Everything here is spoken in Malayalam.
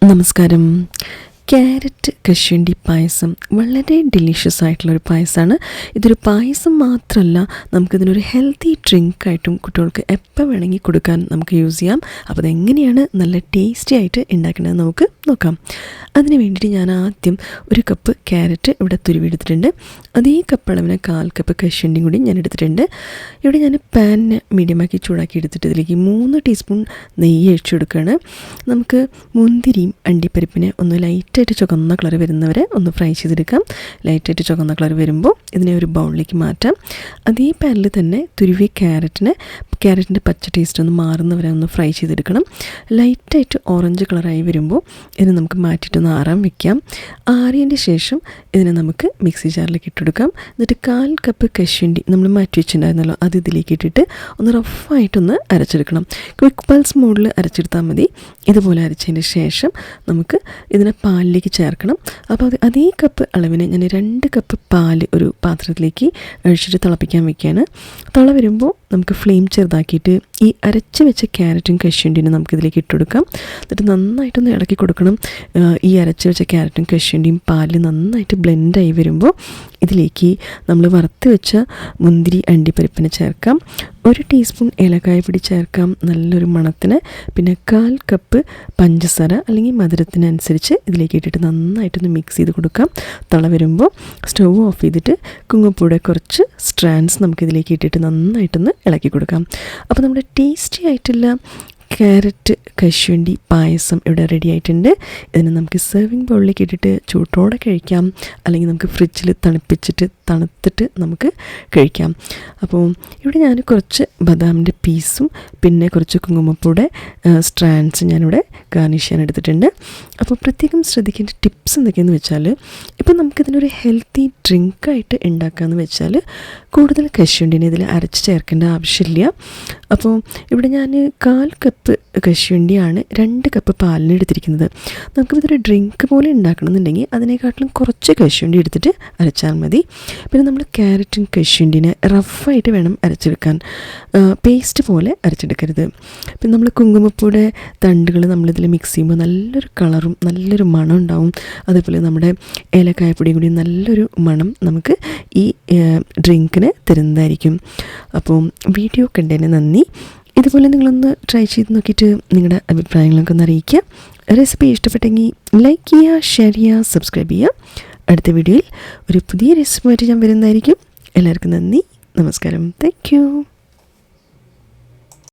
നമസ്കാരം. ക്യാരറ്റ് കശുവണ്ടി പായസം വളരെ ഡിലീഷ്യസ് ആയിട്ടുള്ളൊരു പായസമാണ്. ഇതൊരു പായസം മാത്രമല്ല, നമുക്കിതിനൊരു ഹെൽത്തി ഡ്രിങ്കായിട്ടും കുട്ടികൾക്ക് എപ്പോൾ വേണമെങ്കിൽ കൊടുക്കാൻ നമുക്ക് യൂസ് ചെയ്യാം. അപ്പോൾ അതെങ്ങനെയാണ് നല്ല ടേസ്റ്റി ആയിട്ട് ഉണ്ടാക്കുന്നത് നമുക്ക് നോക്കാം. അതിന് വേണ്ടിയിട്ട് ഞാൻ ആദ്യം ഒരു കപ്പ് ക്യാരറ്റ് ഇവിടെ തുരുവിയെടുത്തിട്ടുണ്ട്. അതേ കപ്പ് അളവിന് 1/4 കപ്പ് കശുവണ്ടിയും കൂടി ഞാൻ എടുത്തിട്ടുണ്ട്. ഇവിടെ ഞാൻ പാനിന് മീഡിയമാക്കി ചൂടാക്കി എടുത്തിട്ട് ഇതിലേക്ക് 3 ടീസ്പൂൺ നെയ്യ് ഒഴിച്ചു കൊടുക്കുകയാണ്. നമുക്ക് മുന്തിരിയും അണ്ടിപ്പരിപ്പിനെ ഒന്ന് ലൈറ്റായിട്ട് ചുവന്ന കളർ വരുന്നവരെ ഒന്ന് ഫ്രൈ ചെയ്തെടുക്കാം. ലൈറ്റായിട്ട് ചുവന്ന കളർ വരുമ്പോൾ ഇതിനെ ഒരു ബൗളിലേക്ക് മാറ്റാം. അതേ പാനിൽ തന്നെ തുരുവിയ ക്യാരറ്റിൻ്റെ പച്ച ടേസ്റ്റ് ഒന്ന് മാറുന്നവരെ ഒന്ന് ഫ്രൈ ചെയ്തെടുക്കണം. ലൈറ്റായിട്ട് ഓറഞ്ച് കളറായി വരുമ്പോൾ ഇതിനെ നമുക്ക് മാറ്റിയിട്ടൊന്ന് ആറാൻ വെക്കാം. ആറിയതിൻ്റെ ശേഷം ഇതിനെ നമുക്ക് മിക്സി ജാറിലേക്ക് ഇട്ടെടുക്കാം. എന്നിട്ട് 1/4 കപ്പ് കശുവണ്ടി നമ്മൾ മാറ്റി വെച്ചിട്ടുണ്ടായിരുന്നല്ലോ, അത് ഇതിലേക്ക് ഇട്ടിട്ട് ഒന്ന് റഫായിട്ടൊന്ന് അരച്ചെടുക്കണം. ക്വിക്ക് പൾസ് മോഡിൽ അരച്ചെടുത്താൽ മതി. ഇതുപോലെ അരച്ചതിന് ശേഷം നമുക്ക് ഇതിനെ പാലിലേക്ക് ചേർക്കണം. അപ്പോൾ അതേ കപ്പ് അളവിന് ഞാൻ 2 കപ്പ് പാൽ ഒരു പാത്രത്തിലേക്ക് ഒഴിച്ചിട്ട് തിളപ്പിക്കാൻ വെക്കുകയാണ്. തിള വരുമ്പോൾ നമുക്ക് ഫ്ലെയിം ചെറുതാക്കിയിട്ട് ഈ അരച്ച് വെച്ച ക്യാരറ്റും കശുവണ്ടിയും നമുക്കിതിലേക്ക് ഇട്ടുകൊടുക്കാം. എന്നിട്ട് നന്നായിട്ടൊന്ന് ഇളക്കി കൊടുക്കണം. ഈ അരച്ച് വെച്ച ക്യാരറ്റും കശുവണ്ടിയും പാലിൽ നന്നായിട്ട് ബ്ലെൻഡായി വരുമ്പോൾ ഇതിലേക്ക് നമ്മൾ വറുത്ത് വെച്ച മുന്തിരി അണ്ടിപ്പരിപ്പിനെ ചേർക്കാം. 1 ടീസ്പൂൺ ഏലക്കായ പൊടി ചേർക്കാം നല്ലൊരു മണത്തിന്. പിന്നെ 1/4 കപ്പ് പഞ്ചസാര അല്ലെങ്കിൽ മധുരത്തിനനുസരിച്ച് ഇതിലേക്ക് ഇട്ടിട്ട് നന്നായിട്ടൊന്ന് മിക്സ് ചെയ്ത് കൊടുക്കാം. തിള വരുമ്പോൾ സ്റ്റൗ ഓഫ് ചെയ്തിട്ട് കുങ്കുമപ്പൂടെ കുറച്ച് സ്ട്രാൻഡ്സ് നമുക്കിതിലേക്ക് ഇട്ടിട്ട് നന്നായിട്ടൊന്ന് ഇളക്കി കൊടുക്കാം. അപ്പോൾ നമ്മുടെ ടേസ്റ്റി ആയിട്ടുള്ള ക്യാരറ്റ് കശുവണ്ടി പായസം ഇവിടെ റെഡി ആയിട്ടുണ്ട്. ഇതിന് നമുക്ക് സെർവിങ് ബൗളിലേക്ക് ഇട്ടിട്ട് ചൂട്ടോടെ കഴിക്കാം, അല്ലെങ്കിൽ നമുക്ക് ഫ്രിഡ്ജിൽ തണുത്തിട്ട് നമുക്ക് കഴിക്കാം. അപ്പോൾ ഇവിടെ ഞാൻ കുറച്ച് ബദാമിൻ്റെ പീസും പിന്നെ കുറച്ച് കുങ്കുമപ്പൂടെ സ്ട്രാൻഡ്സും ഞാനിവിടെ ഗാർണിഷ് ചെയ്യാൻ എടുത്തിട്ടുണ്ട്. അപ്പോൾ പ്രത്യേകം ശ്രദ്ധിക്കേണ്ട ടിപ്സ് എന്തൊക്കെയെന്ന് വെച്ചാൽ, ഇപ്പോൾ നമുക്കിതിനൊരു ഹെൽത്തി ഡ്രിങ്കായിട്ട് ഉണ്ടാക്കാമെന്ന് വെച്ചാൽ കൂടുതൽ കശുവണ്ടിനെ ഇതിൽ അരച്ച് ചേർക്കേണ്ട ആവശ്യമില്ല. അപ്പോൾ ഇവിടെ ഞാൻ 1/4 കപ്പ് കശുവണ്ടിയാണ് 2 കപ്പ് പാലിന് എടുത്തിരിക്കുന്നത്. നമുക്കിതൊരു ഡ്രിങ്ക് പോലെ ഉണ്ടാക്കണമെന്നുണ്ടെങ്കിൽ അതിനേക്കാട്ടിലും കുറച്ച് കശുവണ്ടി എടുത്തിട്ട് അരച്ചാൽ മതി. പിന്നെ നമ്മൾ ക്യാരറ്റും കശുവണ്ടിനെ റഫായിട്ട് വേണം അരച്ചെടുക്കാൻ, പേസ്റ്റ് പോലെ അരച്ചെടുക്കരുത്. പിന്നെ നമ്മൾ കുങ്കുമപ്പൂടെ തണ്ടുകൾ നമ്മളിതിൽ മിക്സ് ചെയ്യുമ്പോൾ നല്ലൊരു കളറും നല്ലൊരു മണം ഉണ്ടാവും. അതേപോലെ നമ്മുടെ ഏലക്കായപ്പൊടിയും കൂടി നല്ലൊരു മണം നമുക്ക് ഈ ഡ്രിങ്കിന് തരുന്നതായിരിക്കും. അപ്പോൾ വീഡിയോ കണ്ടതിന് നന്ദി. ഇതുപോലെ നിങ്ങളൊന്ന് ട്രൈ ചെയ്ത് നോക്കിയിട്ട് നിങ്ങളുടെ അഭിപ്രായങ്ങളൊക്കെ ഒന്ന് അറിയിക്കുക. റെസിപ്പി ഇഷ്ടപ്പെട്ടെങ്കിൽ ലൈക്ക് ചെയ്യുക, ഷെയർ ചെയ്യുക, സബ്സ്ക്രൈബ് ചെയ്യുക. അടുത്ത വീഡിയോയിൽ ഒരു പുതിയ റെസിപ്പിയായിട്ട് ഞാൻ വരുന്നതായിരിക്കും. എല്ലാവർക്കും നന്ദി, നമസ്കാരം, താങ്ക് യു.